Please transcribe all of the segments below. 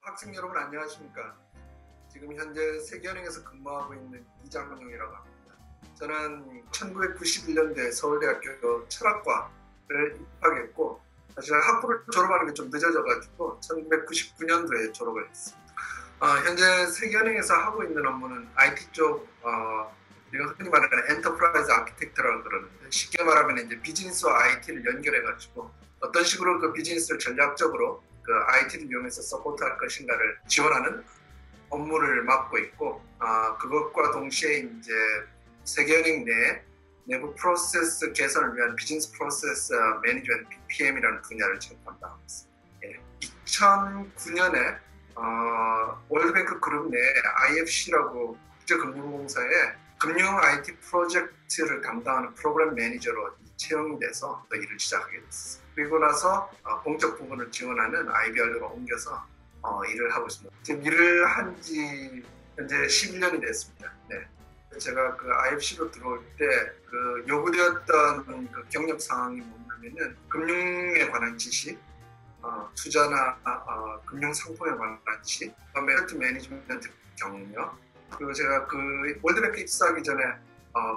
학생 여러분 안녕하십니까? 지금 현재 세계은행에서 근무하고 있는 이장용이라고 합니다. 저는 1991년도에 서울대학교 철학과를 입학했고 사실 학부를 졸업하는 게 좀 늦어져가지고 1999년도에 졸업을 했습니다. 현재 세계은행에서 하고 있는 업무는 IT 쪽 우리가 흔히 말하는 엔터프라이즈 아키텍트라고 그러는데 쉽게 말하면 이제 비즈니스와 IT를 연결해가지고 어떤 식으로 그 비즈니스를 전략적으로 그 IT를 이용해서 서포트할 것인가를 지원하는 업무를 맡고 있고 그것과 동시에 이제 세계은행 내 내부 프로세스 개선을 위한 비즈니스 프로세스 매니지먼트 BPM이라는 분야를 지금 담당하고 있습니다. 2009년에 월드뱅크 그룹 내 IFC라고 국제금융공사에 금융 IT 프로젝트를 담당하는 프로그램 매니저로 채용이 돼서 일을 시작하게 됐습니다. 그리고 나서 공적 부분을 지원하는 IBR로 옮겨서 일을 하고 있습니다. 지금 일을 한 지 현재 11년이 됐습니다. 네. 제가 그 IFC로 들어올 때 그 요구되었던 그 경력 상황이 뭐냐면은 금융에 관한 지식, 투자나 금융 상품에 관한 지식, 멘트 매니지먼트 경력, 그리고 제가 그 월드뱅크 입사하기 전에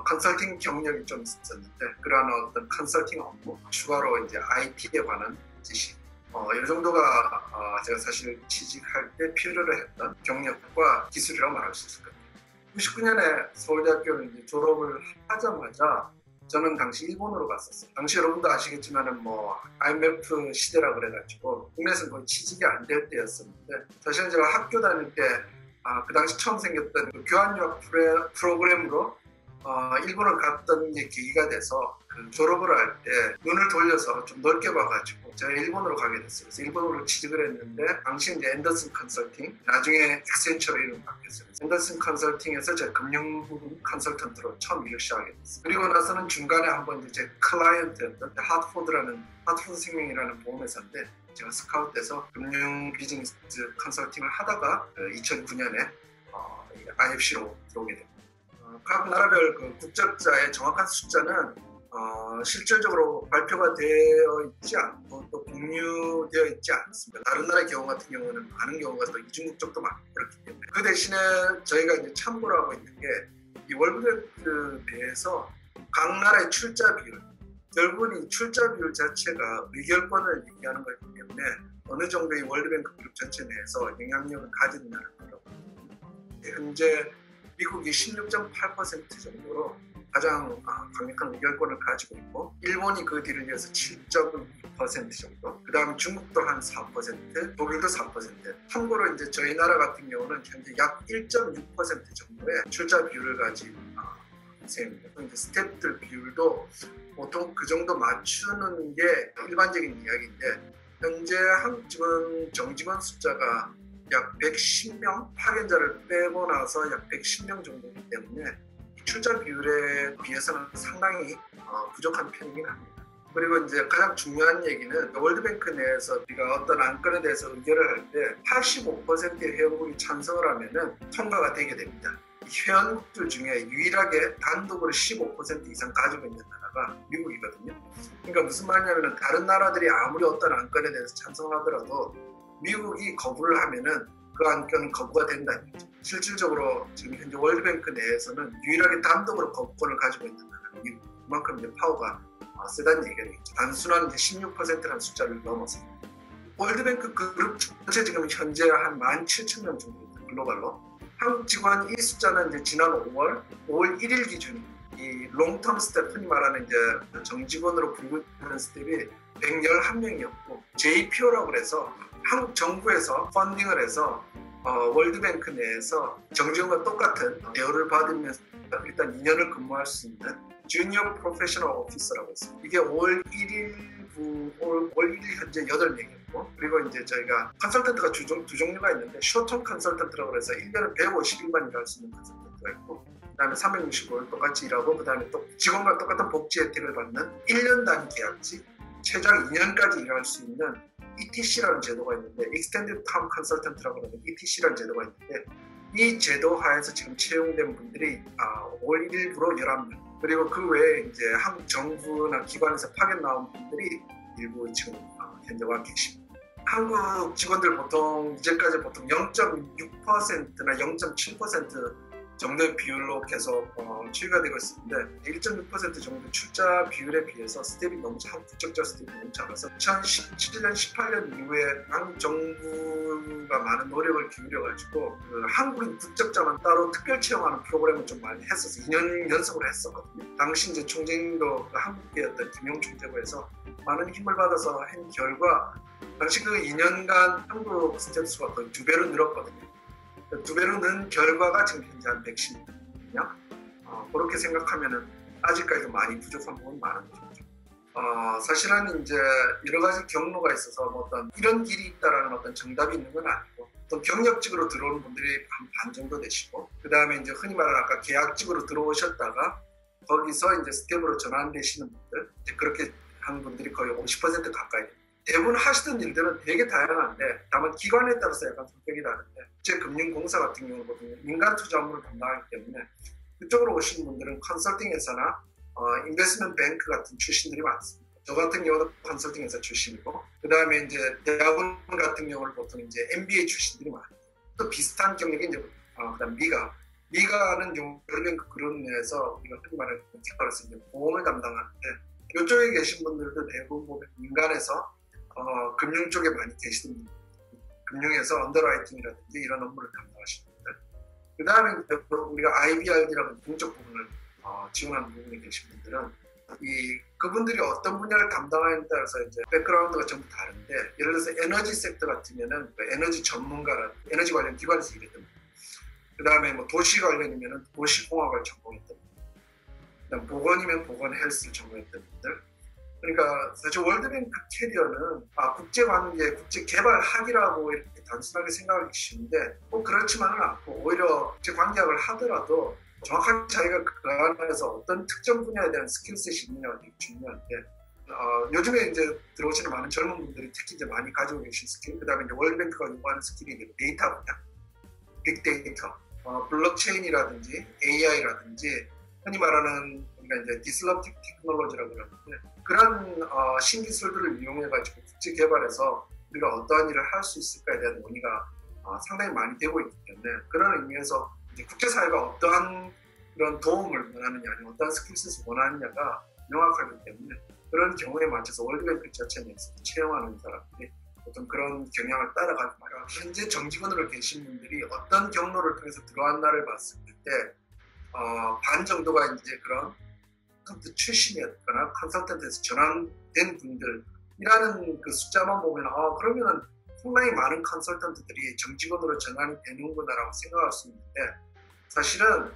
컨설팅 경력이 좀 있었는데 그러한 어떤 컨설팅 업무 추가로 이제 IT에 관한 지식 이 정도가 제가 사실 취직할 때 필요로 했던 경력과 기술이라고 말할 수 있을 것 같아요. 99년에 서울대학교를 이제 졸업을 하자마자 저는 당시 일본으로 갔었어요. 당시 여러분도 아시겠지만은 IMF 시대라 그래가지고 국내에서는 거의 취직이 안 될 때였었는데 사실은 제가 학교 다닐 때 그 당시 처음 생겼던 그 교환유학 프로그램으로 일본을 갔던 게 계기가 돼서 그 졸업을 할 때 눈을 돌려서 좀 넓게 봐가지고 제가 일본으로 가게 됐어요. 그래서 일본으로 취직을 했는데 당시 이제 앤더슨 컨설팅, 나중에 액센처로 이름 바뀌었어요. 앤더슨 컨설팅에서 제가 금융 부분 컨설턴트로 처음 일을 시작하게 됐어요. 그리고 나서는 중간에 한번 이제 제 클라이언트였던 하트포드 생명이라는 보험회사인데 제가 스카웃돼서 금융 비즈니스 컨설팅을 하다가 2009년에 IFC로 들어오게 됩니다. 각 나라별 그 국적자의 정확한 숫자는 실질적으로 발표가 되어 있지 않고 또 공유되어 있지 않습니다. 다른 나라의 경우 같은 경우는 많은 경우가 또 이중국적도 많고 그렇기 때문에 그 대신에 저희가 이제 참고를 하고 있는 게 이 월드뱅크 배에서 각 나라의 출자 비율, 결국은 이 출자 비율 자체가 의결권을 얘기하는 거기 때문에 어느 정도의 월드뱅크 그룹 전체 내에서 영향력을 가진다는 거라고. 현재 미국이 16.8% 정도로 가장 강력한 의결권을 가지고 있고 일본이 그 뒤를 이어서 7.2% 정도, 그 다음 중국도 한 4%, 독일도 4%. 참고로 이제 저희 나라 같은 경우는 현재 약 1.6% 정도의 출자 비율을 가진 셈입니다. 이제 스태프들 비율도 보통 그 정도 맞추는 게 일반적인 이야기인데 현재 한국 정직원 숫자가 약 110명, 파견자를 빼고 나서 약 110명 정도이기 때문에 출자 비율에 비해서는 상당히 부족한 편이긴 합니다. 그리고 이제 가장 중요한 얘기는 월드뱅크 내에서 우리가 어떤 안건에 대해서 의결을 할 때 85%의 회원국이 찬성을 하면은 통과가 되게 됩니다. 회원국들 중에 유일하게 단독으로 15% 이상 가지고 있는 나라가 미국이거든요. 그러니까 무슨 말이냐면 다른 나라들이 아무리 어떤 안건에 대해서 찬성하더라도 미국이 거부를 하면은 그 안건은 거부가 된다는 거죠. 실질적으로 지금 현재 월드뱅크 내에서는 유일하게 단독으로 거부권을 가지고 있는 나라는 미국. 그만큼 이제 파워가 세다는 얘기가 되겠죠. 단순한 이제 16%라는 숫자를 넘어서. 월드뱅크 그룹 전체 지금 현재 한 17,000명 정도입니다. 글로벌로. 한국 직원 이 숫자는 이제 지난 5월 1일 기준 이 롱텀 스텝, 흔히 말하는 이제 정직원으로 분류되는 스텝이 111명이었고 JPO라고 그래서 한국 정부에서 펀딩을 해서 월드뱅크 내에서 정직원과 똑같은 대우를 받으면서 일단 2년을 근무할 수 있는 주니어 프로페셔널 오피서라고 있습니다. 이게 5월 1일 현재 8명이었고 그리고 이제 저희가 컨설턴트가 두 종류가 있는데 숏텀 컨설턴트라고 해서 1년에 150일만 일할 수 있는 컨설턴트가 있고 그 다음에 365일 똑같이 일하고 그 다음에 또 직원과 똑같은 복지 혜택을 받는 1년 단위 계약직 최장 2년까지 일할 수 있는 ETC라는 제도가 있는데 Extended Term Consultant라고 하는 ETC라는 제도가 있는데 이 제도 하에서 지금 채용된 분들이 5월 1일부로 11명 그리고 그 외에 이제 한국 정부나 기관에서 파견 나온 분들이 일부 지금 현재 와 계십니다. 한국 직원들 보통 이제까지 보통 0.6%나 0.7% 정도의 비율로 계속 추이가 되고 있었는데 1.6% 정도 출자 비율에 비해서 스텝이 너무 국적자 스텝이 너무 작아서 2017년, 18년 이후에 한국 정부가 많은 노력을 기울여가지고 그 한국인 국적자만 따로 특별 채용하는 프로그램을 좀 많이 했었어요. 2년 연속으로 했었거든요. 당시 이제 총재님도 그 한국계였던 김용 총재부에서 많은 힘을 받아서 한 결과 당시 그 2년간 한국 스텝 수가 거의 2배로 늘었거든요. 2배로 는 결과가 지금 현재 한 110이거든요. 그렇게 생각하면은 아직까지도 많이 부족한 부분이 많은 거죠. 사실은 이제 여러 가지 경로가 있어서 뭐 어떤 이런 길이 있다라는 어떤 정답이 있는 건 아니고 또 경력직으로 들어오는 분들이 한 반 정도 되시고 그 다음에 이제 흔히 말하는 아까 계약직으로 들어오셨다가 거기서 이제 스텝으로 전환되시는 분들 이제 그렇게 하는 분들이 거의 50% 가까이 됩니다. 대부분 하시던 일들은 되게 다양한데 다만 기관에 따라서 약간 성격이 다른데 국제금융공사 같은 경우는 보통 민간 투자 업무를 담당하기 때문에 그쪽으로 오시는 분들은 컨설팅 회사나 인베스트먼트 뱅크 같은 출신들이 많습니다. 저 같은 경우도 컨설팅 회사 출신이고 그 다음에 이제 대학원 같은 경우는 보통 이제 MBA 출신들이 많아요. 또 비슷한 경력이 이제 그다음 미가는 월드뱅크 그룹 내에서 우리가 흔히 말하는 기관에서 이제 보험을 담당하는데 이쪽에 계신 분들도 대부분 보면 민간에서 금융 쪽에 많이 계시던 분들, 금융에서 언더라이팅이라든지 이런 업무를 담당하시는 분들. 그 다음에 우리가 IBRD라는 공적 부분을 지원하는 부분에 계신 분들은 그분들이 어떤 분야를 담당하느냐에 따라서 이제 백그라운드가 전부 다른데 예를 들어서 에너지 섹터 같으면은 에너지 전문가라든지 에너지 관련 기관에서 일했던 분들. 그 다음에 뭐 도시 관련이면은 도시공학을 전공했던 분들. 그다음 보건이면 보건 헬스를 전공했던 분들. 그러니까 사실 월드뱅크 캐리어는 국제관계, 국제개발학이라고 이렇게 단순하게 생각하기 쉬운데 꼭 그렇지만은 않고 오히려 국제관계학을 하더라도 정확하게 자기가 그 안에서 어떤 특정 분야에 대한 스킬셋이 있느냐가 되게 중요한데 요즘에 이제 들어오시는 많은 젊은 분들이 특히 이제 많이 가지고 계신 스킬, 그 다음에 이제 월드뱅크가 요구하는 스킬이 데이터 분야, 빅데이터, 블록체인이라든지 AI라든지 흔히 말하는 우리가 이제 디슬럽티브 테크놀로지라고 그러는데 그런 신기술들을 이용해가지고 국제 개발에서 우리가 어떠한 일을 할 수 있을까에 대한 논의가 상당히 많이 되고 있기 때문에 그런 의미에서 이제 국제사회가 어떠한 그런 도움을 원하느냐, 아니면 어떠한 스킬셋을 원하느냐가 명확하기 때문에 그런 경우에 맞춰서 월드뱅크 자체 내에서 채용하는 사람들이 어떤 그런 경향을 따라가지 말아요. 현재 정직원으로 계신 분들이 어떤 경로를 통해서 들어왔나를 봤을 때 반 정도가 이제 그런 컨설턴트 출신이었거나 컨설턴트에서 전환된 분들이라는 그 숫자만 보면 그러면은 상당히 많은 컨설턴트들이 정직원으로 전환이 되는구나라고 생각할 수 있는데 사실은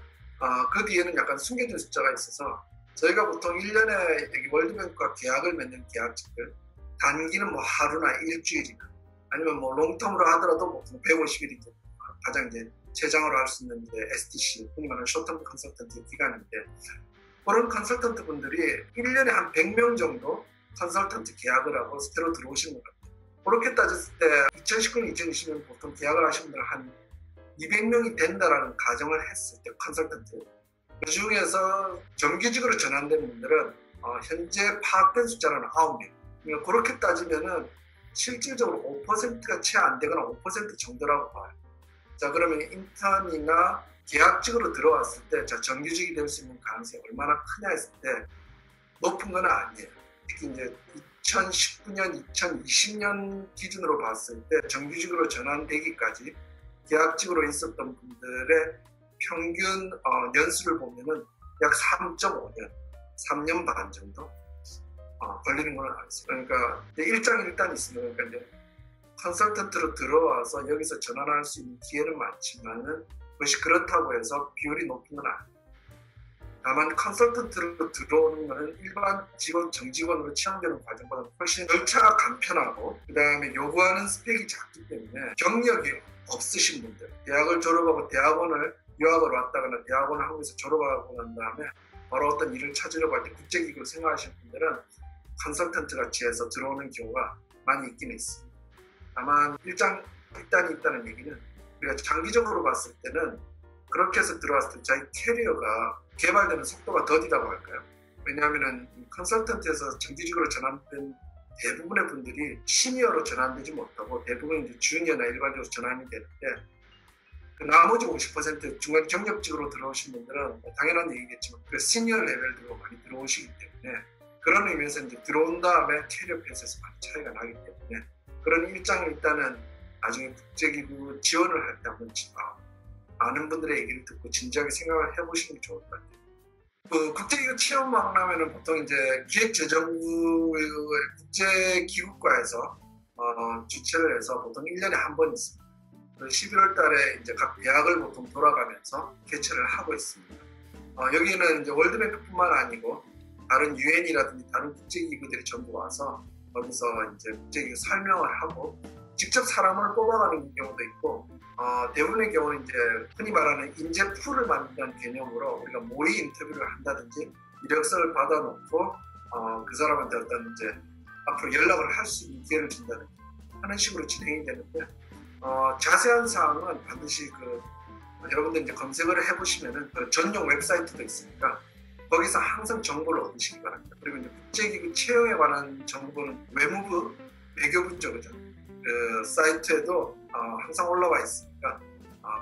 그 뒤에는 약간 숨겨진 숫자가 있어서 저희가 보통 1년에 여기 월드뱅크와 계약을 맺는 계약직들 단기는 뭐 하루나 일주일이나 아니면 뭐 롱텀으로 하더라도 보통 150일이 가장 이제 최장으로 할 수 있는 이제 STC, 흔히 말하는 쇼텀 컨설턴트 기간인데 그런 컨설턴트 분들이 1년에 한 100명 정도 컨설턴트 계약을 하고 새로 들어오시는 것 같아요. 그렇게 따졌을 때 2019년, 2020년 보통 계약을 하신 분들 한 200명이 된다라는 가정을 했을 때 컨설턴트 그 중에서 정규직으로 전환된 분들은 현재 파악된 숫자는 9명. 그러니까 그렇게 따지면은 실질적으로 5%가 채 안 되거나 5% 정도라고 봐요. 자, 그러면 인턴이나 계약직으로 들어왔을 때 정규직이 될 수 있는 가능성이 얼마나 크냐 했을 때 높은 건 아니에요. 특히 이제 2019년, 2020년 기준으로 봤을 때 정규직으로 전환되기까지 계약직으로 있었던 분들의 평균 연수를 보면은 약 3.5년, 3년 반 정도 걸리는 건 아니었어요. 그러니까 일장일단 있으면 그러니까 이제 컨설턴트로 들어와서 여기서 전환할 수 있는 기회는 많지만은 그것이 그렇다고 해서 비율이 높은 건 아니에요. 다만 컨설턴트로 들어오는 것은 일반 직원, 정직원으로 채용되는 과정보다 훨씬 절차가 간편하고 그 다음에 요구하는 스펙이 작기 때문에 경력이 없으신 분들, 대학을 졸업하고 대학원을 유학을 왔다거나 대학원을 한국에서 졸업하고 난 다음에 바로 어떤 일을 찾으려고 할 때 국제기구를 생각하시는 분들은 컨설턴트 같이 해서 들어오는 경우가 많이 있긴 있습니다. 다만 일단이 있다는 얘기는 우리가 장기적으로 봤을 때는 그렇게 해서 들어왔을 때 자기 캐리어가 개발되는 속도가 더디다고 할까요? 왜냐하면 컨설턴트에서 정규직으로 전환된 대부분의 분들이 시니어로 전환되지 못하고 대부분 이제 주니어나 일반적으로 전환이 되는데 그 나머지 50% 중간 경력직으로 들어오신 분들은 당연한 얘기겠지만 그 시니어 레벨들로 많이 들어오시기 때문에 그런 의미에서 이제 들어온 다음에 캐리어 페이스에서 많이 차이가 나기 때문에 그런 일장을 일단은 나중에 국제기구 지원을 할 때 한번 많은 분들의 얘기를 듣고 진지하게 생각을 해보시는 게 좋을 것 같아요. 그 국제기구 체험 박람회는 보통 이제 기획재정부 국제기구과에서 주최를 해서 보통 1년에 한 번 있습니다. 11월 달에 이제 각 대학을 보통 돌아가면서 개최를 하고 있습니다. 여기는 이제 월드뱅크뿐만 아니고 다른 유엔이라든지 다른 국제기구들이 전부 와서 거기서 이제 국제기구 설명을 하고 직접 사람을 뽑아가는 경우도 있고 대부분의 경우는 이제 흔히 말하는 인재풀을 만든다는 개념으로 우리가 모의 인터뷰를 한다든지 이력서를 받아놓고 그 사람한테 어떤 이제 앞으로 연락을 할 수 있는 기회를 준다든지 하는 식으로 진행이 되는데 자세한 사항은 반드시 여러분들 이제 검색을 해보시면은 그 전용 웹사이트도 있으니까 거기서 항상 정보를 얻으시기 바랍니다. 그리고 이제 국제기구 채용에 관한 정보는 외무부, 외교부 쪽이죠. 그 사이트에도 항상 올라와 있으니까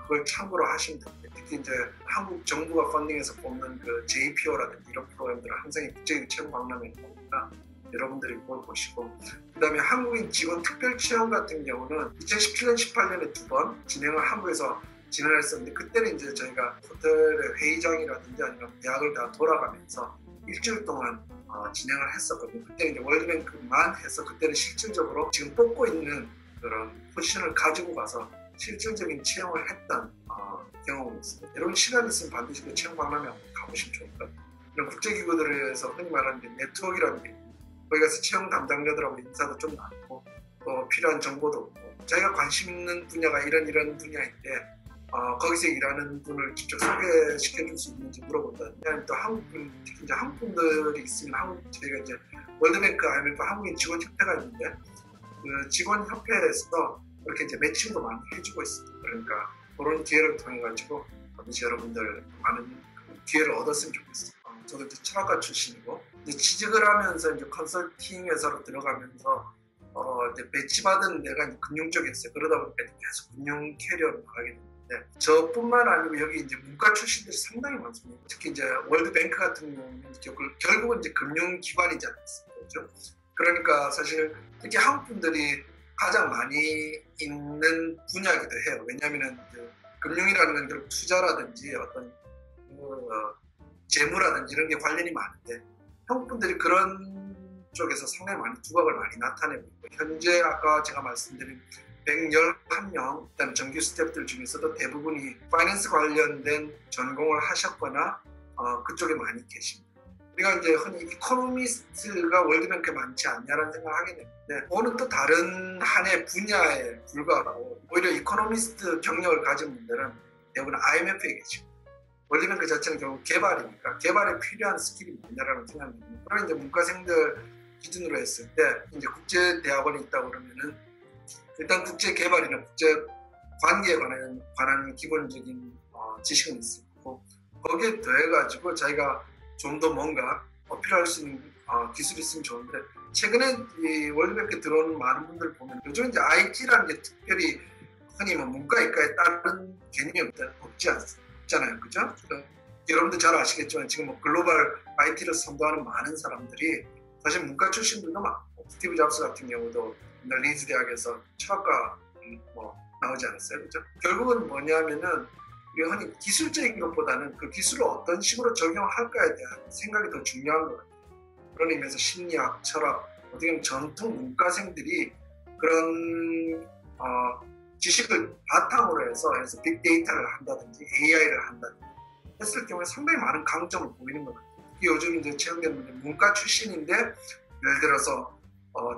그걸 참고로 하시면 됩니다. 특히 이제 한국 정부가 펀딩해서 뽑는 그 JPO라든지 이런 프로그램들은 항상 국제기구 채용 박람회에 나오니까 여러분들이 그걸 보시고 그 다음에 한국인 직원 특별 채용 같은 경우는 2017년, 18년에 2번 진행을 한국에서 진행을 했었는데 그때는 이제 저희가 호텔의 회의장이라든지 아니면 대학을 다 돌아가면서 일주일 동안 진행을 했었거든요. 그때는 이제 월드뱅크만 해서 그때는 실질적으로 지금 뽑고 있는 그런 포지션을 가지고 가서 실질적인 채용을 했던 경험이 있습니다. 여러분 시간 있으면 반드시 그 채용 박람회 한번 가보시면 좋을 것 같아요. 이런 국제기구들에서 흔히 말하는 네트워크라는 게 거기 가서 채용 담당자들하고 인사도 좀 나누고 또 필요한 정보도 얻고 자기가 관심 있는 분야가 이런 분야인데 거기서 일하는 분을 직접 소개시켜줄 수 있는지 물어본다든지 또 특히 이제 한국 분들이 있으면 저희가 이제 월드뱅크, IMF 한국인 직원협회가 있는데 그 직원협회에서 그렇게 이제 매칭도 많이 해주고 있습니다. 그러니까 그런 기회를 통해 가지고 반드시 여러분들 많은 기회를 얻었으면 좋겠어요. 저도 이제 철학과 출신이고 이제 취직을 하면서 이제 컨설팅 회사로 들어가면서 이제 배치받은 데가 이제 금융 쪽이었어요. 그러다 보니까 계속 금융 캐리어로 나가게 됐는데 저뿐만 아니고 여기 이제 문과 출신들이 상당히 많습니다. 특히 이제 월드뱅크 같은 경우는 결국은 이제 금융기관이지 않습니까? 그렇죠? 그러니까 사실 특히 한국 분들이 가장 많이 있는 분야이기도 해요. 왜냐하면 금융이라는 건 결국 투자라든지 어떤 재무라든지 이런 게 관련이 많은데 한국 분들이 그런 쪽에서 상당히 많이 두각을 많이 나타내고 있고 현재 아까 제가 말씀드린 111명 일단 정규 스태프들 중에서도 대부분이 파이낸스 관련된 전공을 하셨거나 그쪽에 많이 계십니다. 우리가 이제 흔히 이코노미스트가 월드뱅크에 많지 않냐라는 생각을 하게 되는데 그거는 또 다른 하나의 분야에 불과하고 오히려 이코노미스트 경력을 가진 분들은 대부분 IMF에 계시고 월드뱅크 자체는 결국 개발이니까 개발에 필요한 스킬이 뭐냐라는 생각이 듭니다. 그럼 이제 문과생들 기준으로 했을 때 이제 국제대학원에 있다 그러면은 일단 국제개발이나 국제관계에 관한 기본적인 지식은 있을 거고 거기에 더해가지고 자기가 좀 더 뭔가 어필할 수 있는 기술이 있으면 좋은데 최근에 이 월드뱅크에 들어오는 많은 분들 보면 요즘 이제 IT라는 게 특별히 흔히 문과 이과에 따른 개념이 없잖아요, 그죠? 여러분들 잘 아시겠지만 지금 글로벌 IT를 선도하는 많은 사람들이 사실 문과 출신들도 많고 스티브 잡스 같은 경우도 리즈 대학에서 철학과 나오지 않았어요, 그죠? 결국은 뭐냐면은 우리가 흔히 기술적인 것보다는 그 기술을 어떤 식으로 적용할까에 대한 생각이 더 중요한 것 같아요. 그런 의미에서 심리학, 철학, 어떻게 보면 전통 문과생들이 그런 지식을 바탕으로 해서 빅데이터를 한다든지 AI를 한다든지 했을 경우에 상당히 많은 강점을 보이는 것 같아요. 요즘 이제 채용된 분들 문과 출신인데 예를 들어서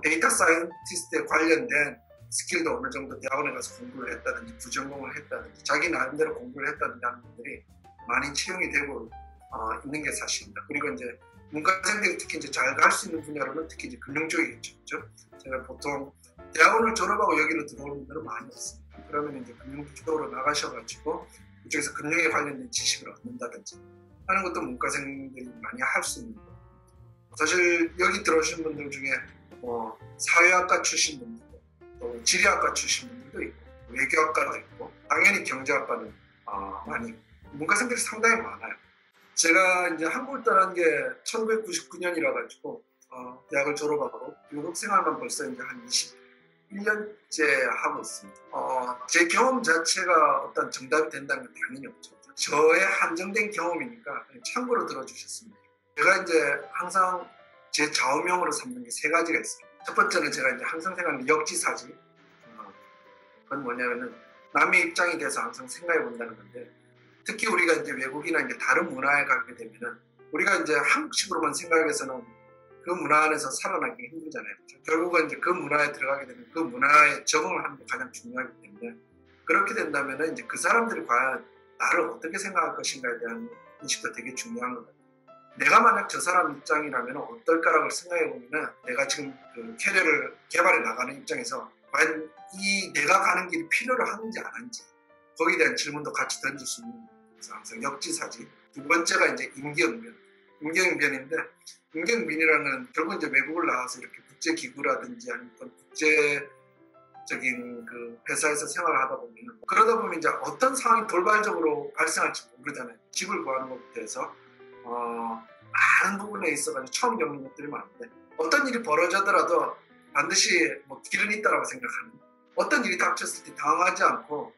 데이터 사이언티스트에 관련된 스킬도 어느 정도 대학원에 가서 공부를 했다든지 부전공을 했다든지 자기 나름대로 공부를 했다든지 하는 분들이 많이 채용이 되고 있는 게 사실입니다. 그리고 이제 문과생들이 특히 이제 잘 갈 수 있는 분야로는 특히 이제 금융 쪽이겠죠. 그렇죠? 제가 보통 대학원을 졸업하고 여기로 들어오는 분들은 많이 없습니다. 그러면 이제 금융 쪽으로 나가셔가지고 그쪽에서 금융에 관련된 지식을 얻는다든지 하는 것도 문과생들이 많이 할 수 있는 거예요. 사실 여기 들어오신 분들 중에 사회학과 출신 분들도 또 지리학과 출신 분들도 있고 외교학과도 있고 당연히 경제학과는 많이 문과생들이 상당히 많아요. 제가 이제 한국을 떠난 게 1999년이라 가지고 대학을 졸업하고 외국 생활만 벌써 이제 한 21년째 하고 있습니다. 제 경험 자체가 어떤 정답이 된다는 건 당연히 없죠. 저의 한정된 경험이니까 참고로 들어주셨습니다. 제가 이제 항상 제 좌우명으로 삼는 게 세 가지가 있어요. 첫 번째는 제가 이제 항상 생각하는 역지사지. 그건 뭐냐면은 남의 입장에 대해서 항상 생각해 본다는 건데, 특히 우리가 이제 외국이나 이제 다른 문화에 가게 되면은 우리가 이제 한국식으로만 생각해서는 그 문화 안에서 살아나기 힘들잖아요. 그렇죠? 결국은 이제 그 문화에 들어가게 되면 그 문화에 적응을 하는 게 가장 중요하기 때문에, 그렇게 된다면은 이제 그 사람들이 과연 나를 어떻게 생각할 것인가에 대한 인식도 되게 중요한 것 같아요. 내가 만약 저 사람 입장이라면 어떨까라고 생각해 보면은 내가 지금 그 캐리어를 개발해 나가는 입장에서 과연 이 내가 가는 길이 필요로 하는지 안 하는지 거기에 대한 질문도 같이 던질 수 있는, 그래서 항상 역지사지. 두 번째가 이제 임기응변. 임기응변인데, 임기응변이라는 건 결국 이제 외국을 나와서 이렇게 국제기구라든지 아니면 국제적인 그 회사에서 생활을 하다 보면, 그러다 보면 이제 어떤 상황이 돌발적으로 발생할지 모르잖아요. 집을 구하는 것부터 해서 많은 부분에 있어가지고 처음 겪는 것들이 많은데, 어떤 일이 벌어지더라도 반드시 뭐 길은 있다라고 생각하는, 어떤 일이 닥쳤을 때 당황하지 않고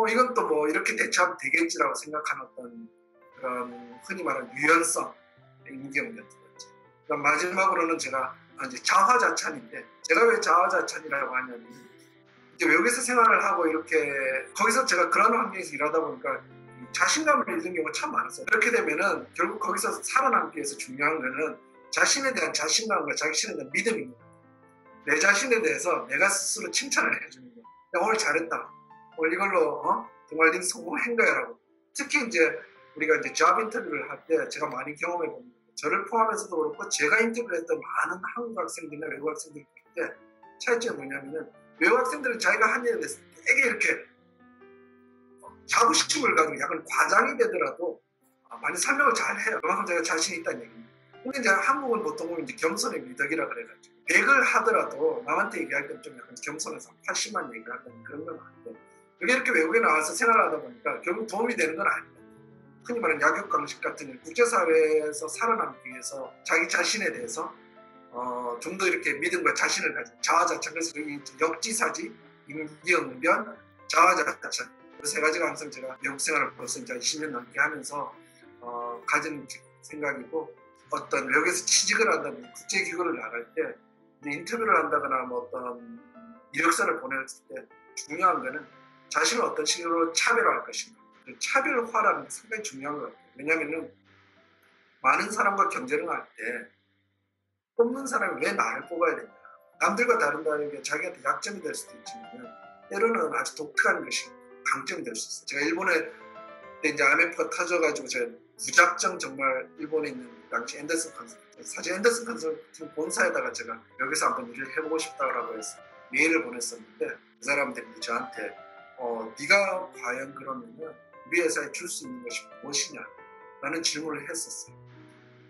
이건 또 뭐 이렇게 대처하면 되겠지라고 생각하는 어떤 그런 흔히 말하는 유연성, 임기응변 두 번째. 그럼 마지막으로는 제가 이제 자화자찬인데, 제가 왜 자화자찬이라고 하냐면 이제 외국에서 생활을 하고 이렇게 거기서 제가 그런 환경에서 일하다 보니까 자신감을 잃는 경우가 참 많았어요. 그렇게 되면은 결국 거기서 살아남기 위해서 중요한 거는 자신에 대한 자신감과 자신에 대한 믿음입니다. 내 자신에 대해서 내가 스스로 칭찬을 해주는 거예요. 야, 오늘 잘했다. 오늘 이걸로 정말 네 성공한 거야라고. 특히 이제 우리가 이제 잡 인터뷰를 할 때 제가 많이 경험해 봅니다. 저를 포함해서도 그렇고 제가 인터뷰를 했던 많은 한국 학생들이나 외국 학생들이 볼 때 차이점이 뭐냐면은, 외국 학생들은 자기가 한 일에 대해서 되게 이렇게 자부심을 가지고 약간 과장이 되더라도 많이 설명을 잘 해요. 그만큼 제가 자신이 있다는 얘기입니다. 근데 이제 한국은 보통 이제 겸손의 미덕이라 그래가지고 100을 하더라도 남한테 얘기할 때는 좀 약간 겸손해서 80만 얘기를 한다는 그런 건 아닌데, 그게 이렇게 외국에 나와서 생활하다 보니까 결국 도움이 되는 건 아닙니다. 흔히 말하는 약육강식 같은 국제사회에서 살아남기 위해서 자기 자신에 대해서 좀 더 이렇게 믿음과 자신을 가진 자아자찬, 그래서 역지사지, 임기응변, 자아자찬, 그 세 가지가 항상 제가 외국 생활을 벌써 이제 20년 넘게 하면서 가진 생각이고, 어떤 외국에서 취직을 한다면 국제기구를 나갈 때 인터뷰를 한다거나 뭐 어떤 이력서를 보냈을 때 중요한 거는 자신을 어떤 식으로 차별화할 것인가. 그 차별화라는 게 상당히 중요한 것 같아요. 왜냐하면 많은 사람과 경쟁을 할 때 뽑는 사람이 왜 나를 뽑아야 되냐. 남들과 다른다는 게 자기한테 약점이 될 수도 있지만 때로는 아주 독특한 것이 강점이 될 수 있어요. 제가 일본에 이제 IMF가 터져가지고 제가 무작정 정말 일본에 있는 당시 앤더슨 컨설팅, 사실 앤더슨 컨설팅 본사에다가 제가 여기서 한번 일을 해보고 싶다고 해서 메일을 보냈었는데, 그 사람들이 저한테 네가 과연 그러면은 우리 회사에 줄 수 있는 것이 무엇이냐 라는 질문을 했었어요.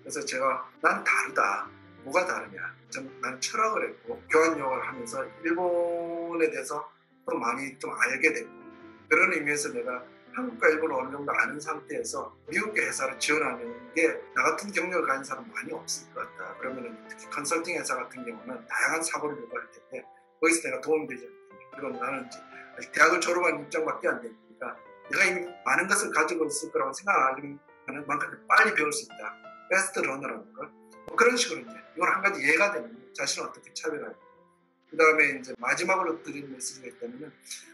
그래서 제가 난 다르다. 뭐가 다르냐. 난 철학을 했고 교환영어를 하면서 일본에 대해서 또 많이 좀 알게 됐고, 그런 의미에서 내가 한국과 일본을 어느 정도 아는 상태에서 미국의 회사를 지원하는 게 나 같은 경력을 가진 사람 많이 없을 것 같다. 그러면 특히 컨설팅 회사 같은 경우는 다양한 사고를 요구할 텐데 거기서 내가 도움이 되지 않습니다. 그럼 나는 이제 대학을 졸업한 입장밖에 안 되니까 내가 이미 많은 것을 가지고 있을 거라고 생각하는 만큼 빨리 배울 수 있다. 베스트 러너라는 거. 그런 식으로 이제 이건 한 가지 예가 되는 거예요. 자신을 어떻게 차별하냐. 그 다음에 이제 마지막으로 드린 메시지가 있다면,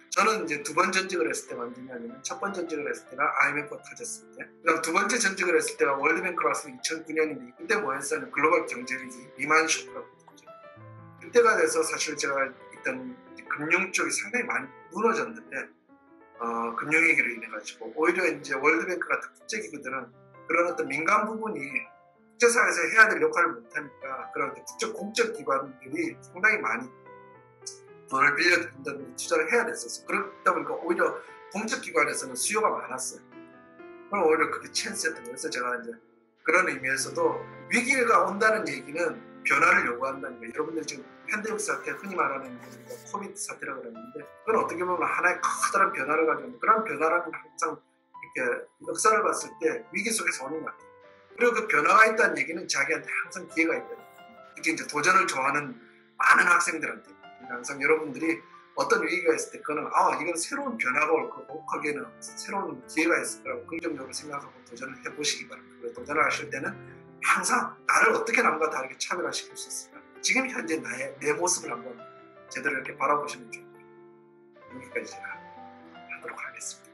저는 이제 두 번 전직을 했을 때가 언제냐면, 첫 번 전직을 했을 때가 IMF가 터졌을 때, 그다음 두 번째 전직을 했을 때가 월드뱅크로 와서 2009년인데, 그때 뭐였어요? 글로벌 경제위기 리만 쇼크라고 했죠. 그때가 돼서 사실 제가 있던 금융 쪽이 상당히 많이 무너졌는데, 금융위기로 인해 가지고 오히려 이제 월드뱅크 같은 국제기구들은 그런 어떤 민간 부분이 국제사회에서 해야 될 역할을 못하니까 그런 국제 공적 기관들이 상당히 많이 돈을 빌려준다는 투자를 해야 됐었어요. 그렇다 보니까 오히려 공적 기관에서는 수요가 많았어요. 그럼 오히려 그게 찬스였던 거예요. 그래서 제가 이제 그런 의미에서도 위기가 온다는 얘기는 변화를 요구한다는 거예요. 여러분들 지금 팬데믹 사태, 흔히 말하는 코비드 사태라고 그러는데 그건 어떻게 보면 하나의 커다란 변화를 가지고 그런 변화라는 항상 이렇게 역사를 봤을 때 위기 속에서 오는 것 같아요. 그리고 그 변화가 있다는 얘기는 자기한테 항상 기회가 있다. 특히 이제 도전을 좋아하는 많은 학생들한테 항상 여러분들이 어떤 위기가 있을 때 그거는 이건 새로운 변화가 올 거고 거기에는 새로운 기회가 있을 거라고 긍정적으로 생각하고 도전을 해보시기 바랍니다. 그리고 도전을 하실 때는 항상 나를 어떻게 남과 다르게 차별화시킬 수 있을까? 지금 현재 내 모습을 한번 제대로 이렇게 바라보시면 좋을 것 같아요. 여기까지 제가 하도록 하겠습니다.